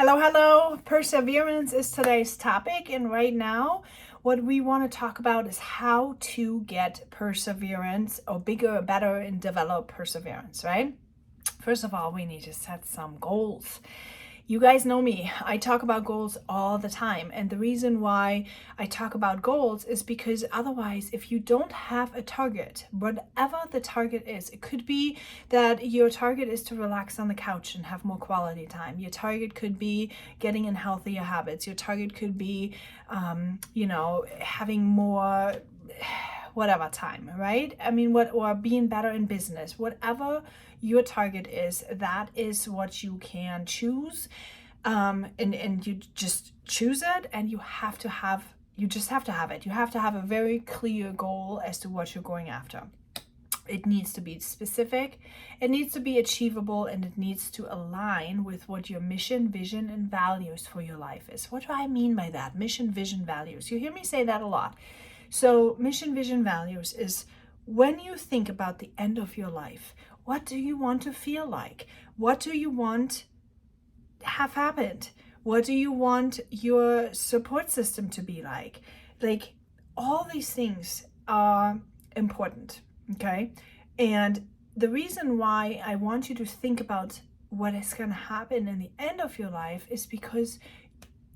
Hello, hello. Perseverance is today's topic. And right now, what we want to talk about is how to get perseverance or bigger, better, and develop perseverance, right? First of all, we need to set some goals. You guys know me. I talk about goals all the time. And the reason why I talk about goals is because otherwise, if you don't have a target, whatever the target is, it could be that your target is to relax on the couch and have more quality time. Your target could be getting in healthier habits. Your target could be, having more whatever time, right? Or being better in business, whatever your target is, that is what you can choose. And you just choose it, and you just have to have it. You have to have a very clear goal as to what you're going after. It needs to be specific, it needs to be achievable, and it needs to align with what your mission, vision, and values for your life is. What do I mean by that? Mission, vision, values. You hear me say that a lot. So mission, vision, values is when you think about the end of your life, what do you want to feel like? What do you want to have happened? What do you want your support system to be like? Like, all these things are important, okay? And the reason why I want you to think about what is going to happen in the end of your life is because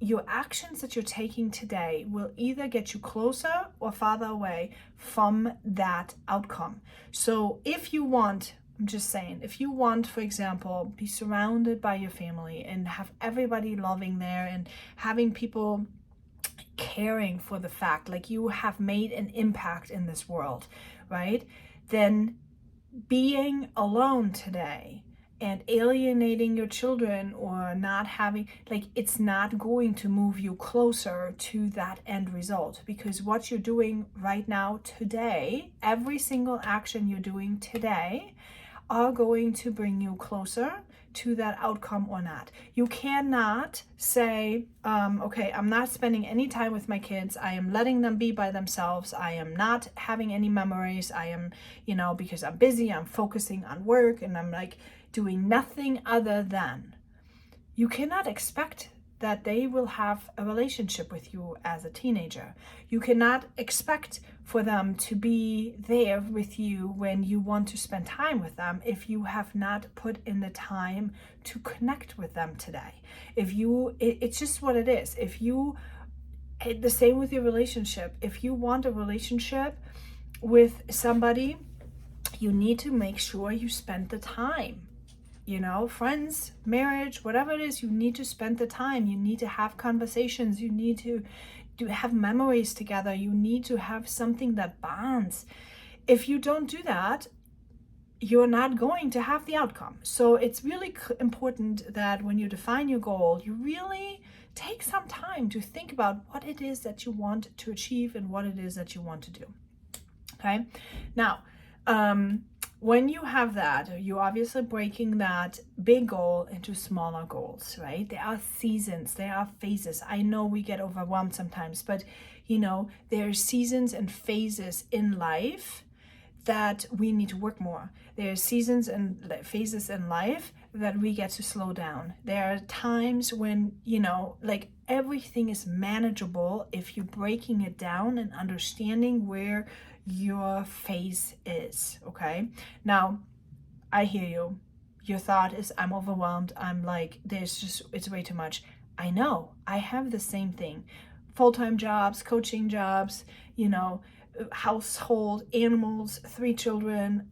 your actions that you're taking today will either get you closer or farther away from that outcome. So if you want, I'm just saying, if you want, for example, be surrounded by your family and have everybody loving there and having people caring for the fact like you have made an impact in this world, right? Then being alone today and alienating your children or not having, like, it's not going to move you closer to that end result, because what you're doing right now today, every single action you're doing today are going to bring you closer to that outcome or not. You cannot say, okay, I'm not spending any time with my kids. I am letting them be by themselves. I am not having any memories. I am, because I'm busy, I'm focusing on work, and I'm like doing nothing other than. You cannot expect that they will have a relationship with you as a teenager. You cannot expect for them to be there with you when you want to spend time with them if you have not put in the time to connect with them today. It's just what it is. The same with your relationship. If you want a relationship with somebody, you need to make sure you spend the time. Friends, marriage, whatever it is, you need to spend the time. You need to have conversations. You need to have memories together. You need to have something that bonds. If you don't do that, you're not going to have the outcome. So it's really important that when you define your goal, you really take some time to think about what it is that you want to achieve and what it is that you want to do. Okay? Now, when you have that, you're obviously breaking that big goal into smaller goals, right? There are seasons, there are phases. I know we get overwhelmed sometimes, but there are seasons and phases in life that we need to work more. There are seasons and phases in life that we get to slow down. There are times when, everything is manageable if you're breaking it down and understanding where your phase is, okay? Now, I hear you. Your thought is, I'm overwhelmed. I'm like, it's way too much. I know. I have the same thing. Full-time jobs, coaching jobs, household, animals, 3 children.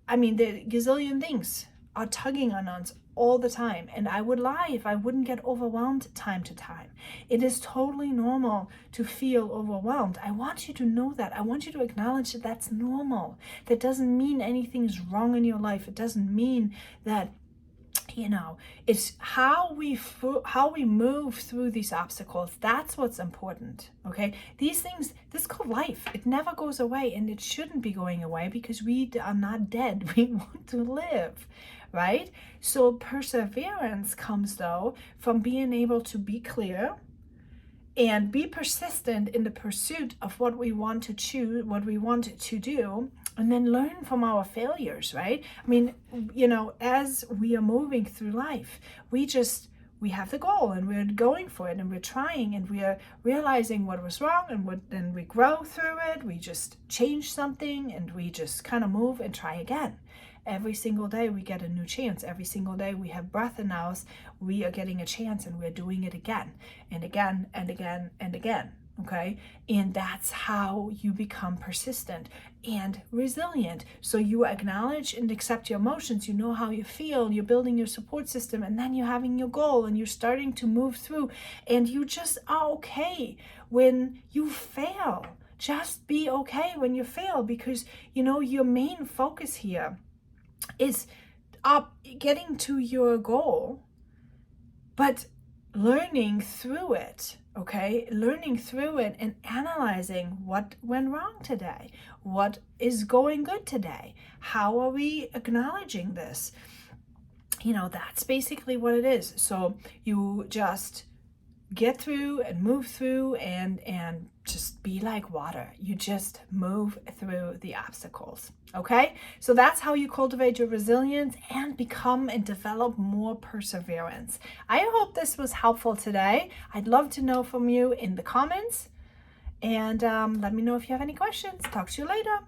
The gazillion things are tugging on us all the time. And I would lie if I wouldn't get overwhelmed time to time. It is totally normal to feel overwhelmed. I want you to know that. I want you to acknowledge that that's normal. That doesn't mean anything's wrong in your life. It doesn't mean that, it's how we move through these obstacles. That's what's important, okay? These things, this is called life. It never goes away, and it shouldn't be going away because we are not dead. We want to live, right? So perseverance comes, though, from being able to be clear and be persistent in the pursuit of what we want to choose, what we want to do, and then learn from our failures, right? As we are moving through life, we just we have the goal and we're going for it and we're trying and we're realizing what was wrong, and then we grow through it. We just change something and we just kind of move and try again. Every single day we get a new chance. Every single day we have breath in us, we are getting a chance and we're doing it again and again and again and again. Okay. And that's how you become persistent and resilient. So you acknowledge and accept your emotions. You know how you feel. You're building your support system, and then you're having your goal and you're starting to move through, and you just are okay when you fail. Just be okay when you fail, because your main focus here is getting to your goal, but learning through it. Okay, learning through it and analyzing what went wrong today, what is going good today, how are we acknowledging this. That's basically what it is. So you just get through and move through and just be like water. You just move through the obstacles. Okay, so that's how you cultivate your resilience and become and develop more perseverance. I hope this was helpful today. I'd love to know from you in the comments, and let me know if you have any questions. Talk to you later.